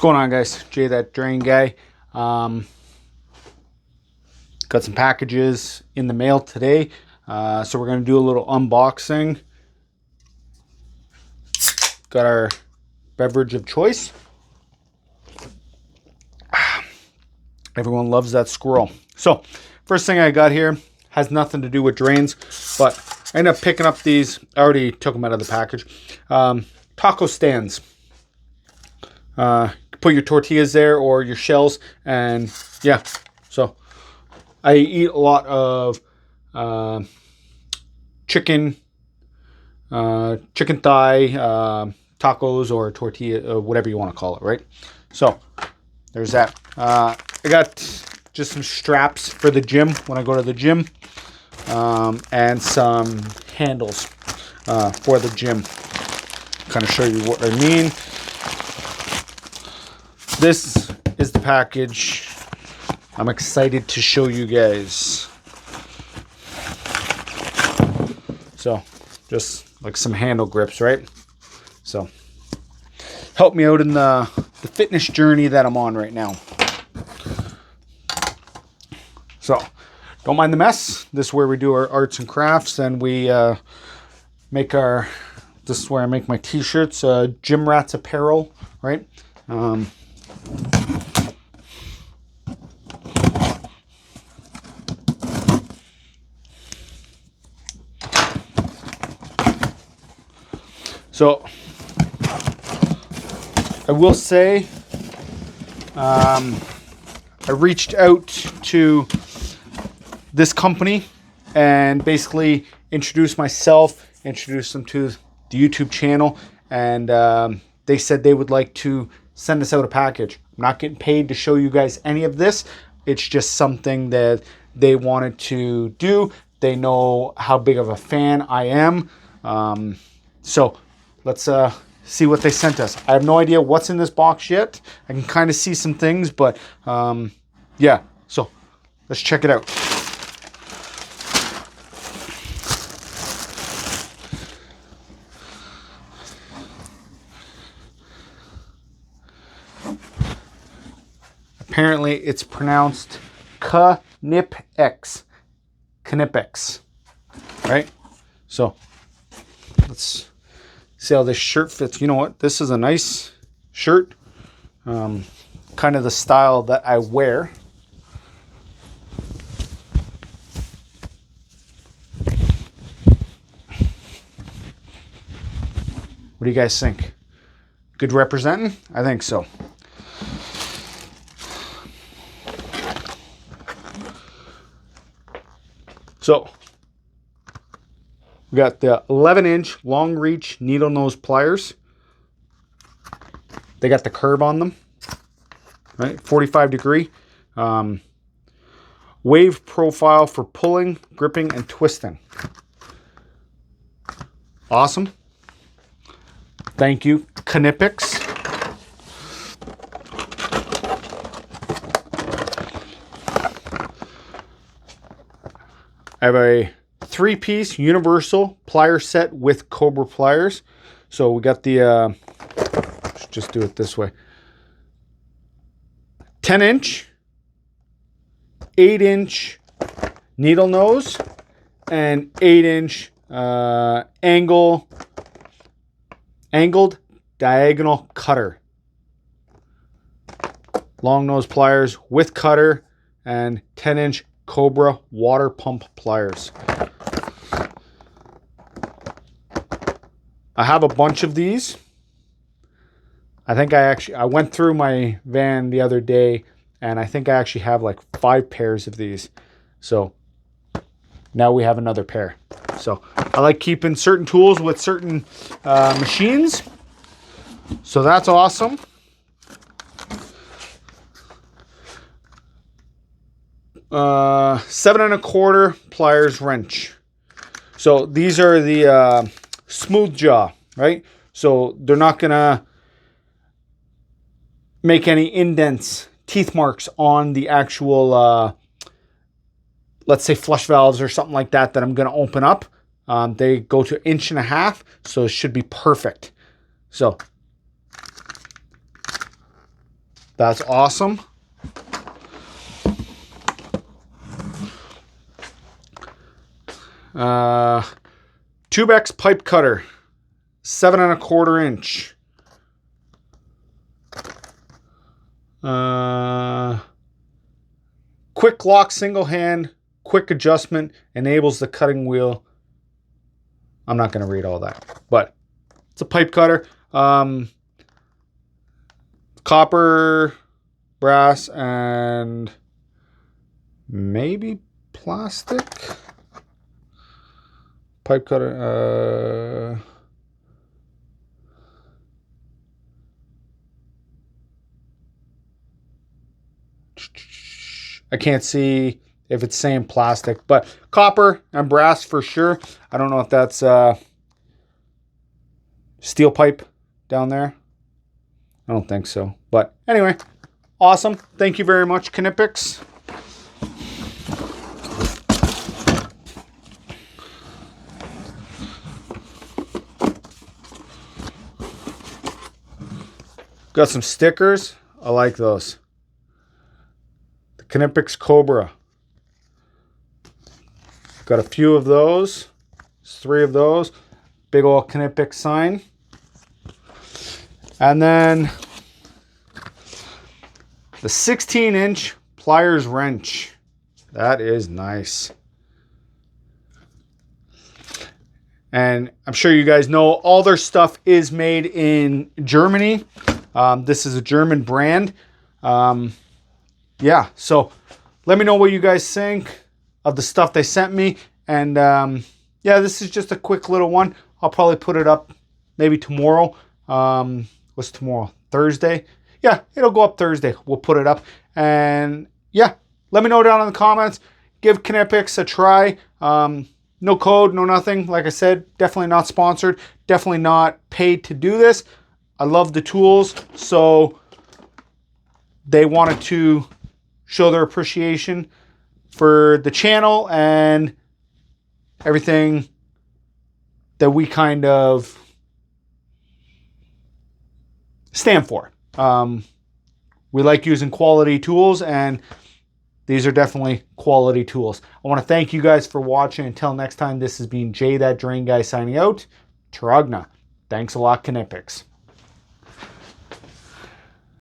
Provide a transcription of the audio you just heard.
What's going on, guys? Jay, that drain guy. Got some packages in the mail today, so we're going to do a little unboxing. Got our beverage of choice. Everyone loves that squirrel. So first thing I got here has nothing to do with drains, but I ended up picking up these. I already took them out of the package. Taco stands. Put your tortillas there or your shells, and yeah. So I eat a lot of chicken thigh tacos or tortilla, whatever you want to call it, right? So there's that. I got just some straps for the gym when I go to the gym, and some handles for the gym. Kind of show you what I mean. This is the package I'm excited to show you guys. So just like some handle grips, right? So help me out in the fitness journey that I'm on right now. So don't mind the mess. This is where we do our arts and crafts, and we make our, this is where I make my t-shirts, Gym Rats Apparel, right? So I will say, I reached out to this company and basically introduced myself, introduced them to the YouTube channel, and they said they would like to send us out a package. I'm not getting paid to show you guys any of this. It's just something that they wanted to do. They know how big of a fan I am. So let's see what they sent us. I have no idea what's in this box yet. I can kind of see some things, but yeah. So let's check it out. Apparently it's pronounced Knipex. Knipex. Right? So let's see how this shirt fits. You know what? This is a nice shirt. Kind of the style that I wear. What do you guys think? Good representing? I think so. So we got the 11-inch long reach needle nose pliers. They got the curb on them, right? 45 degree. Wave profile for pulling, gripping, and twisting. Awesome. Thank you, Knipex. I have a 3-piece universal plier set with Cobra pliers. So we got the, let's just do it this way. 10-inch, 8-inch needle nose, and 8-inch angled diagonal cutter. Long nose pliers with cutter, and 10-inch Cobra water pump pliers. I have a bunch of these. I think I went through my van the other day, and I think I actually have like 5 pairs of these. So now we have another pair. So I like keeping certain tools with certain machines. So that's awesome. Seven and a quarter pliers wrench. So these are the smooth jaw, right? So they're not gonna make any indents, teeth marks on the actual let's say flush valves or something like that I'm gonna open up. They go to 1.5 inches, so it should be perfect. So That's awesome. Tubex pipe cutter, 7 1/4 inch. Quick lock, single hand, quick adjustment, enables the cutting wheel. I'm not going to read all that, but it's a pipe cutter. Copper, brass, and maybe plastic. Pipe cutter. I can't see if it's saying plastic, but copper and brass for sure. I don't know if that's steel pipe down there. I don't think so. But anyway, awesome. Thank you very much, Knipex. Got some stickers. I like those. The Knipex Cobra. Got a few of those. There's 3 of those. Big old Knipex sign. And then the 16-inch pliers wrench. That is nice. And I'm sure you guys know all their stuff is made in Germany. This is a German brand. Yeah, so let me know what you guys think of the stuff they sent me. And yeah, this is just a quick little one. I'll probably put it up maybe tomorrow. What's tomorrow? Thursday? Yeah, it'll go up Thursday. We'll put it up. And yeah, let me know down in the comments. Give Knipex a try. No code, no nothing. Like I said, definitely not sponsored. Definitely not paid to do this. I love the tools, so they wanted to show their appreciation for the channel and everything that we kind of stand for. We like using quality tools, and these are definitely quality tools. I want to thank you guys for watching. Until next time, this has been Jay That Drain Guy signing out. Taragna. Thanks a lot, Knipex.